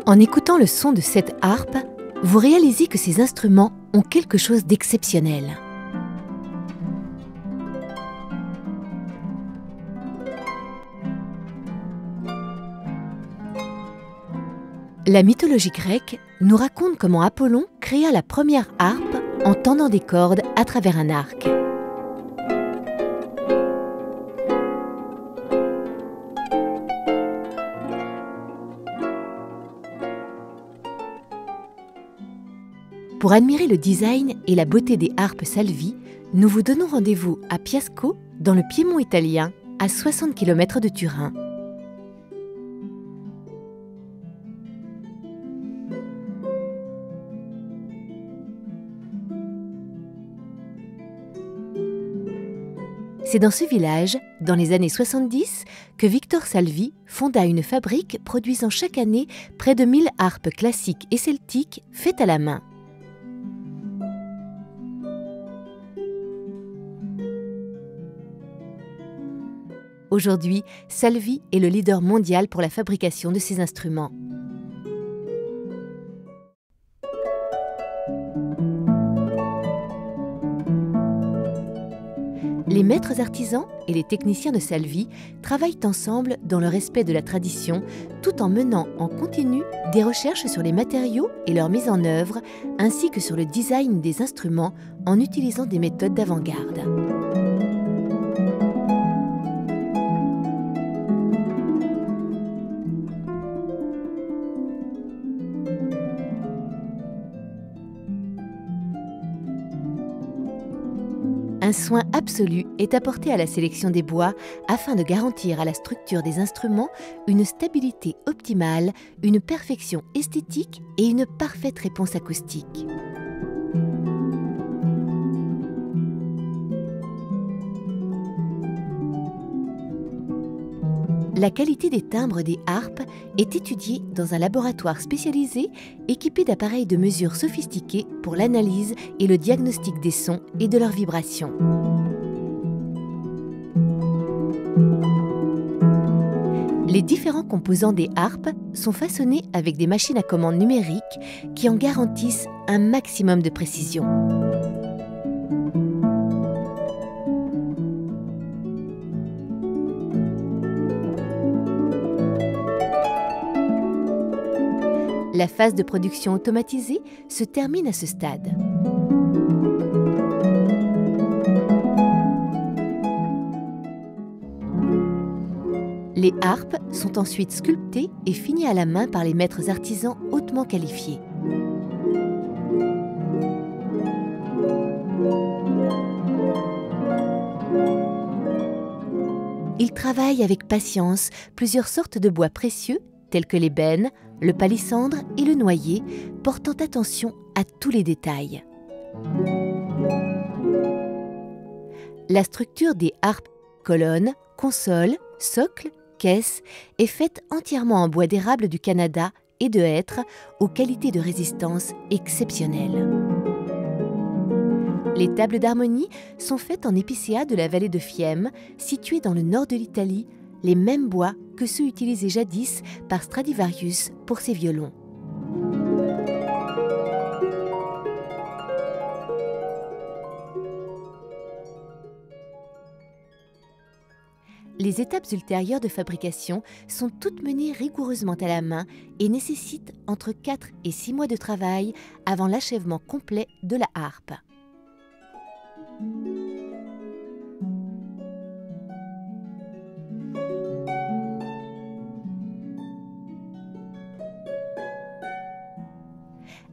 En écoutant le son de cette harpe, vous réalisez que ces instruments ont quelque chose d'exceptionnel. La mythologie grecque nous raconte comment Apollon créa la première harpe en tendant des cordes à travers un arc. Pour admirer le design et la beauté des harpes Salvi, nous vous donnons rendez-vous à Piasco, dans le Piémont italien, à 60 km de Turin. C'est dans ce village, dans les années 70, que Victor Salvi fonda une fabrique produisant chaque année près de 1000 harpes classiques et celtiques faites à la main. Aujourd'hui, Salvi est le leader mondial pour la fabrication de ces instruments. Les maîtres artisans et les techniciens de Salvi travaillent ensemble dans le respect de la tradition, tout en menant en continu des recherches sur les matériaux et leur mise en œuvre, ainsi que sur le design des instruments en utilisant des méthodes d'avant-garde. Un soin absolu est apporté à la sélection des bois afin de garantir à la structure des instruments une stabilité optimale, une perfection esthétique et une parfaite réponse acoustique. La qualité des timbres des harpes est étudiée dans un laboratoire spécialisé équipé d'appareils de mesure sophistiqués pour l'analyse et le diagnostic des sons et de leurs vibrations. Les différents composants des harpes sont façonnés avec des machines à commande numériques qui en garantissent un maximum de précision. La phase de production automatisée se termine à ce stade. Les harpes sont ensuite sculptées et finies à la main par les maîtres artisans hautement qualifiés. Ils travaillent avec patience plusieurs sortes de bois précieux tels que l'ébène, le palissandre et le noyer, portant attention à tous les détails. La structure des harpes, colonnes, consoles, socles, caisses, est faite entièrement en bois d'érable du Canada et de hêtre aux qualités de résistance exceptionnelles. Les tables d'harmonie sont faites en épicéa de la vallée de Fiemme, située dans le nord de l'Italie, les mêmes bois que ceux utilisés jadis par Stradivarius pour ses violons. Les étapes ultérieures de fabrication sont toutes menées rigoureusement à la main et nécessitent entre 4 et 6 mois de travail avant l'achèvement complet de la harpe.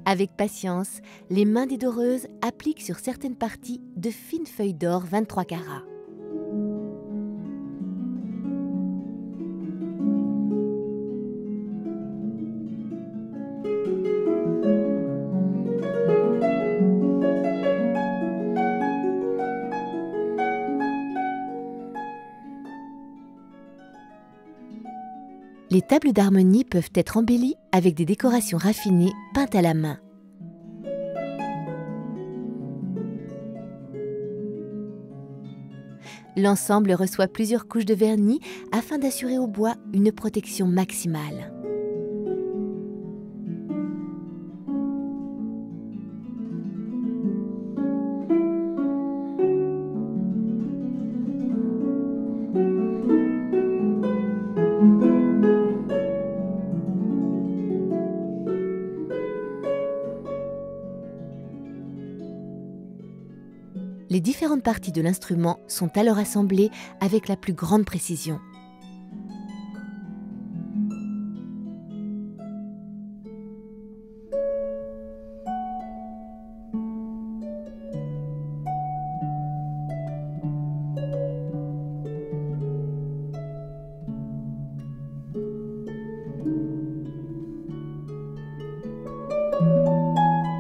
Avec patience, les mains des doreuses appliquent sur certaines parties de fines feuilles d'or 23 carats. Les tables d'harmonie peuvent être embellies avec des décorations raffinées peintes à la main. L'ensemble reçoit plusieurs couches de vernis afin d'assurer au bois une protection maximale. Les différentes parties de l'instrument sont alors assemblées avec la plus grande précision.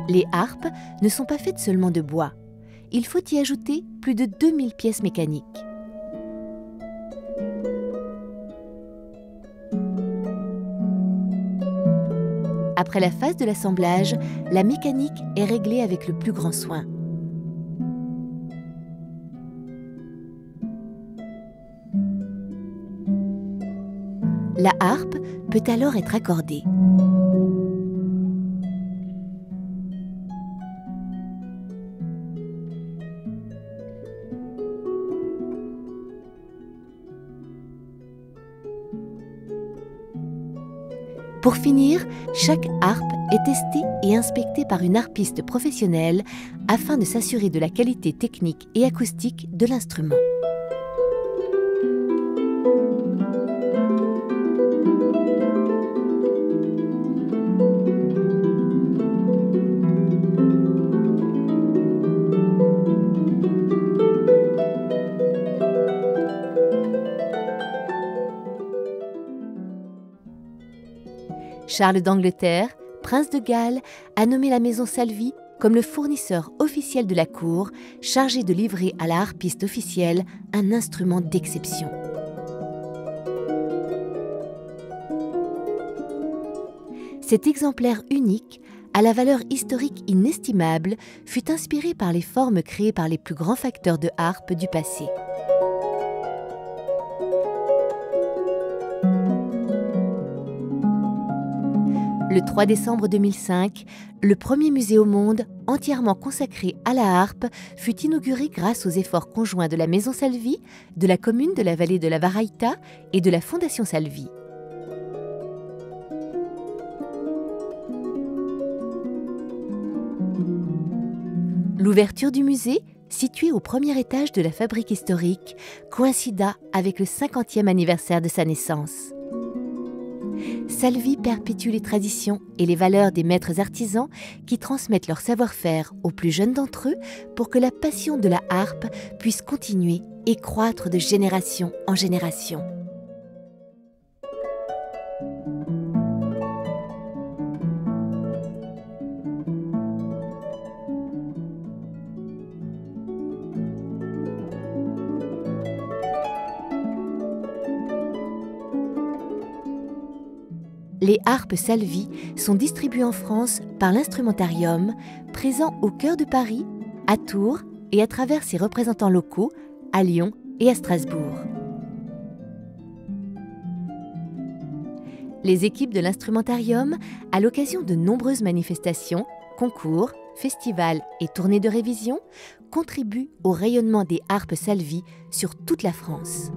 Les harpes ne sont pas faites seulement de bois. Il faut y ajouter plus de 2000 pièces mécaniques. Après la phase de l'assemblage, la mécanique est réglée avec le plus grand soin. La harpe peut alors être accordée. Pour finir, chaque harpe est testée et inspectée par une harpiste professionnelle afin de s'assurer de la qualité technique et acoustique de l'instrument. Charles d'Angleterre, prince de Galles, a nommé la maison Salvi comme le fournisseur officiel de la cour, chargé de livrer à la harpiste officielle un instrument d'exception. Cet exemplaire unique, à la valeur historique inestimable, fut inspiré par les formes créées par les plus grands facteurs de harpe du passé. Le 3 décembre 2005, le premier musée au monde entièrement consacré à la harpe fut inauguré grâce aux efforts conjoints de la Maison Salvi, de la commune de la vallée de la Varaïta et de la Fondation Salvi. L'ouverture du musée, situé au premier étage de la fabrique historique, coïncida avec le 50e anniversaire de sa naissance. Salvi perpétue les traditions et les valeurs des maîtres artisans qui transmettent leur savoir-faire aux plus jeunes d'entre eux pour que la passion de la harpe puisse continuer et croître de génération en génération. Les harpes Salvi sont distribuées en France par l'Instrumentarium, présent au cœur de Paris, à Tours et à travers ses représentants locaux, à Lyon et à Strasbourg. Les équipes de l'Instrumentarium, à l'occasion de nombreuses manifestations, concours, festivals et tournées de révision, contribuent au rayonnement des harpes Salvi sur toute la France.